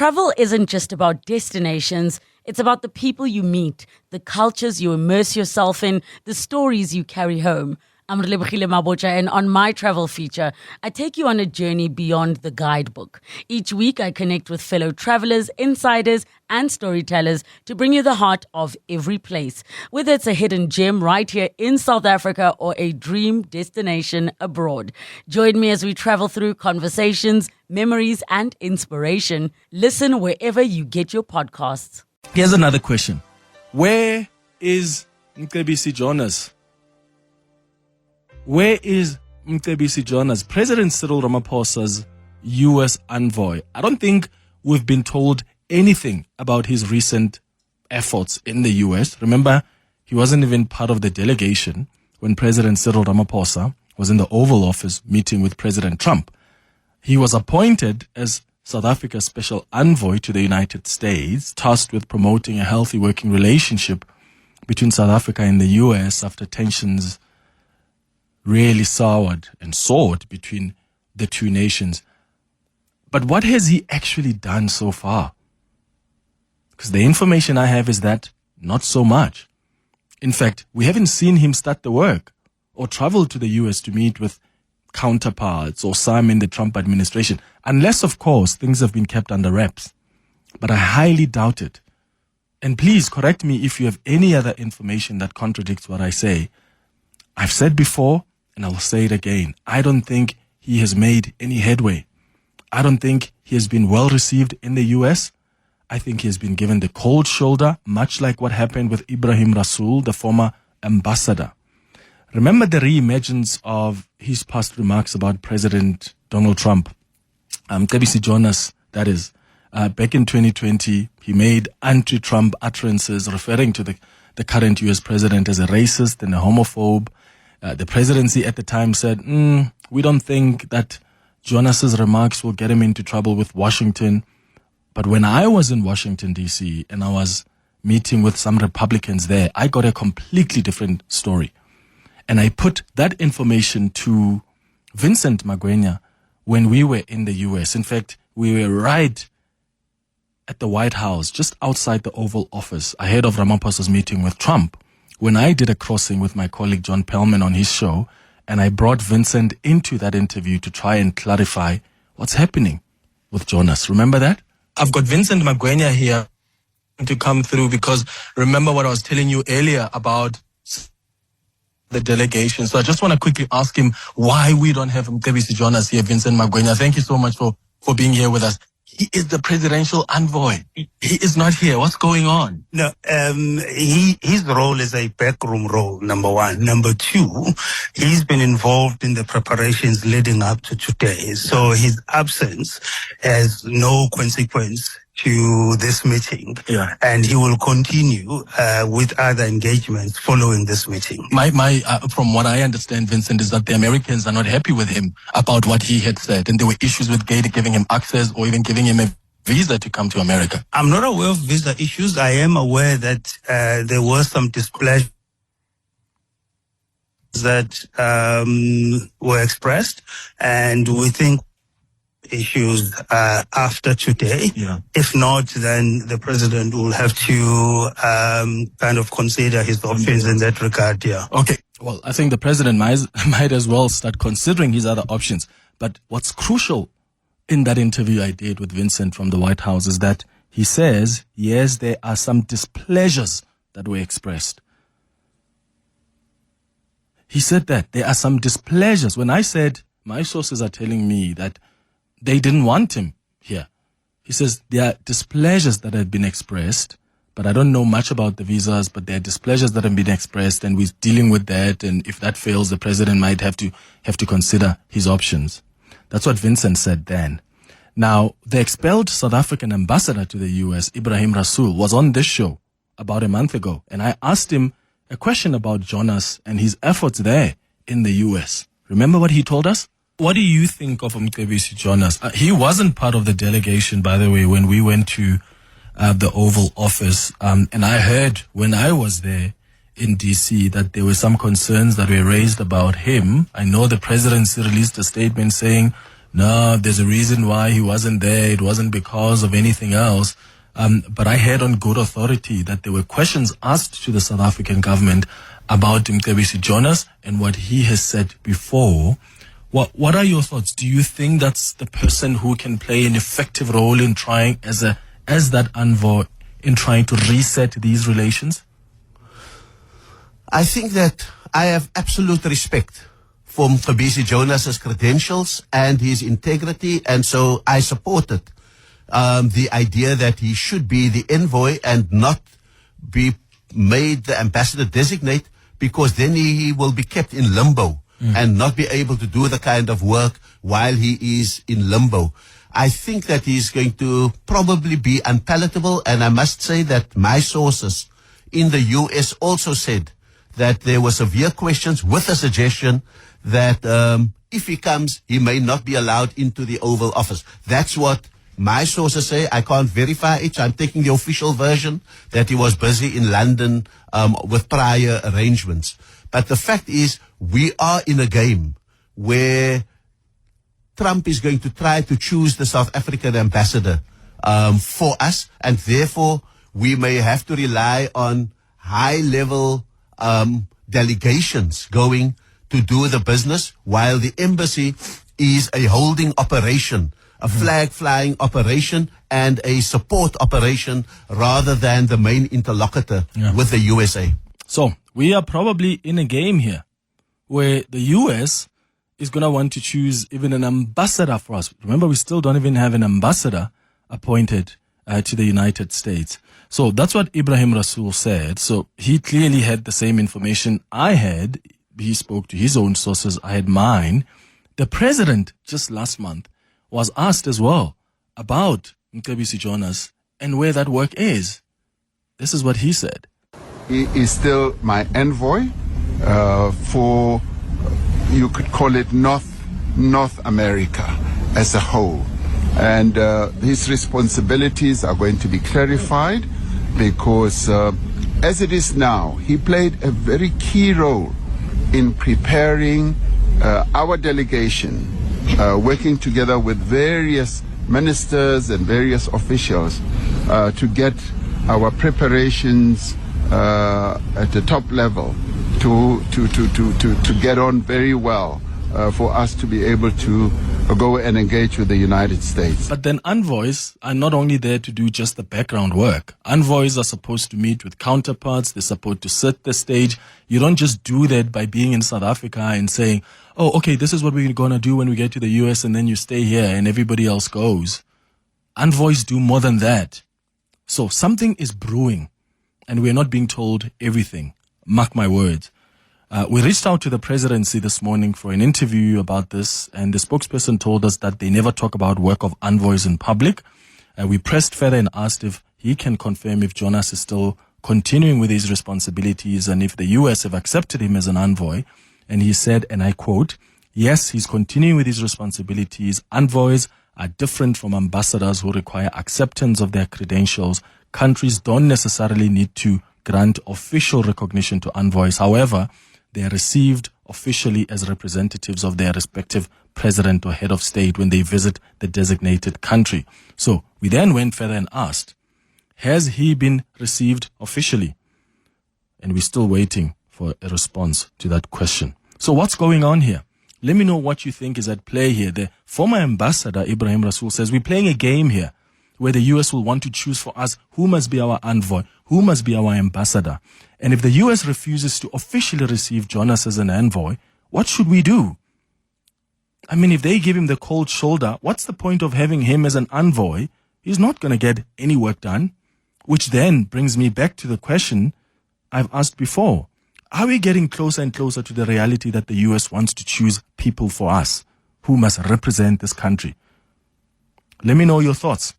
travel isn't just about destinations, it's about the people you meet, the cultures you immerse yourself in, the stories you carry home. I'm Relebogile Mabocha, and on my travel feature, I take you on a journey beyond the guidebook. Each week, I connect with fellow travelers, insiders, and storytellers to bring you the heart of every place. Whether it's a hidden gem right here in South Africa or a dream destination abroad. Join me as we travel through conversations, memories, and inspiration. Listen wherever you get your podcasts. Here's another question. Where is Mcebisi Jonas? Where is Mcebisi Jonas, President Cyril Ramaphosa's U.S. envoy? I don't think we've been told anything about his recent efforts in the U.S. Remember, he wasn't even part of the delegation when President Cyril Ramaphosa was in the Oval Office meeting with President Trump. He was appointed as South Africa's special envoy to the United States, tasked with promoting a healthy working relationship between South Africa and the U.S. after tensions really soured and soared between the two nations. But what has he actually done so far? Because the information I have is that not so much. In fact, we haven't seen him start the work or travel to the US to meet with counterparts or some in the Trump administration, unless, of course, things have been kept under wraps. But I highly doubt it. And please correct me if you have any other information that contradicts what I say. I've said before, and I'll say it again, I don't think he has made any headway. I don't think he has been well received in the US. I think he has been given the cold shoulder, much like what happened with Ibrahim Rasool, the former ambassador. Remember the reemergence of his past remarks about President Donald Trump, Mcebisi Jonas, that is. Back in 2020, he made anti-Trump utterances referring to the current US president as a racist and a homophobe. The presidency at the time said, we don't think that Jonas's remarks will get him into trouble with Washington. But when I was in Washington, D.C., and I was meeting with some Republicans there, I got a completely different story. And I put that information to Vincent Magua when we were in the U.S. In fact, we were right at the White House, just outside the Oval Office, ahead of Ramaphosa's meeting with Trump, when I did a crossing with my colleague John Clement on his show, and I brought Vincent into that interview to try and clarify what's happening with Jonas. Remember that? I've got Vincent Magua here to come through because remember what I was telling you earlier about the delegation. So I just want to quickly ask him why we don't have Mcebisi Jonas here, Vincent Magua. Thank you so much for being here with us. He is the presidential envoy. He is not here. What's going on? No, his role is a backroom role, number one. Number two, he's been involved in the preparations leading up to today. So his absence has no consequence to this meeting. Yeah. And he will continue with other engagements following this meeting. From what I understand, Vincent, is that the Americans are not happy with him about what he had said. And there were issues with giving him access or even giving him a visa to come to America. I'm not aware of visa issues. I am aware that there was some displeasure that were expressed, and we think issues after today. Yeah. If not, then the president will have to kind of consider his options in that regard. Yeah. Okay. Well, I think the president might as well start considering his other options. But what's crucial in that interview I did with Vincent from the White House is that he says, yes, there are some displeasures that were expressed. He said that there are some displeasures. When I said, my sources are telling me that they didn't want him here. He says there are displeasures that have been expressed, but I don't know much about the visas, but there are displeasures that have been expressed, and we're dealing with that. And if that fails, the president might have to consider his options. That's what Vincent said then. Now, the expelled South African ambassador to the U.S., Ibrahim Rasool, was on this show about a month ago, and I asked him a question about Jonas and his efforts there in the U.S. Remember what he told us? What do you think of Mcebisi Jonas? He wasn't part of the delegation, by the way, when we went to the Oval Office. And I heard when I was there in D.C. that there were some concerns that were raised about him. I know the presidency released a statement saying no, there's a reason why he wasn't there. It wasn't because of anything else. But I heard on good authority that there were questions asked to the South African government about Mcebisi Jonas and what he has said before. What are your thoughts? Do you think that's the person who can play an effective role in trying as that envoy in trying to reset these relations? I think that I have absolute respect for Mcebisi Jonas's credentials and his integrity, and so I supported the idea that he should be the envoy and not be made the ambassador designate, because then he will be kept in limbo and not be able to do the kind of work while he is in limbo. I think that he's going to probably be unpalatable, and I must say that my sources in the US also said that there were severe questions with a suggestion that if he comes, he may not be allowed into the Oval Office. That's what my sources say. I can't verify it, so I'm taking the official version that he was busy in London with prior arrangements. But the fact is, we are in a game where Trump is going to try to choose the South African ambassador for us, and therefore we may have to rely on high-level delegations going to do the business, while the embassy is a holding operation, a flag-flying operation, and a support operation rather than the main interlocutor with the USA. So we are probably in a game here where the US is going to want to choose even an ambassador for us. Remember, we still don't even have an ambassador appointed to the United States. So that's what Ibrahim Rasool said. So he clearly had the same information I had. He spoke to his own sources. I had mine. The president just last month was asked as well about Mcebisi Jonas and where that work is. This is what he said. He is still my envoy for, you could call it North America as a whole. And his responsibilities are going to be clarified, because as it is now, he played a very key role in preparing our delegation, working together with various ministers and various officials to get our preparations at the top level to get on very well for us to be able to go and engage with the United States. But then envoys are not only there to do just the background work. Envoys are supposed to meet with counterparts. They're supposed to set the stage. You don't just do that by being in South Africa and saying, oh, okay, this is what we're going to do when we get to the US, and then you stay here and everybody else goes. Envoys do more than that. So something is brewing, and we're not being told everything. Mark my words. We reached out to the presidency this morning for an interview about this, and the spokesperson told us that they never talk about work of envoys in public. We pressed further and asked if he can confirm if Jonas is still continuing with his responsibilities and if the US have accepted him as an envoy. And he said, and I quote, yes, he's continuing with his responsibilities. Envoys are different from ambassadors who require acceptance of their credentials. Countries don't necessarily need to grant official recognition to envoys. However, they are received officially as representatives of their respective president or head of state when they visit the designated country. So we then went further and asked, has he been received officially? And we're still waiting for a response to that question. So what's going on here? Let me know what you think is at play here. The former ambassador, Ibrahim Rasool, says we're playing a game here where the US will want to choose for us who must be our envoy, who must be our ambassador. And if the US refuses to officially receive Jonas as an envoy, what should we do? I mean, if they give him the cold shoulder, what's the point of having him as an envoy? He's not going to get any work done. Which then brings me back to the question I've asked before. Are we getting closer and closer to the reality that the US wants to choose people for us who must represent this country? Let me know your thoughts.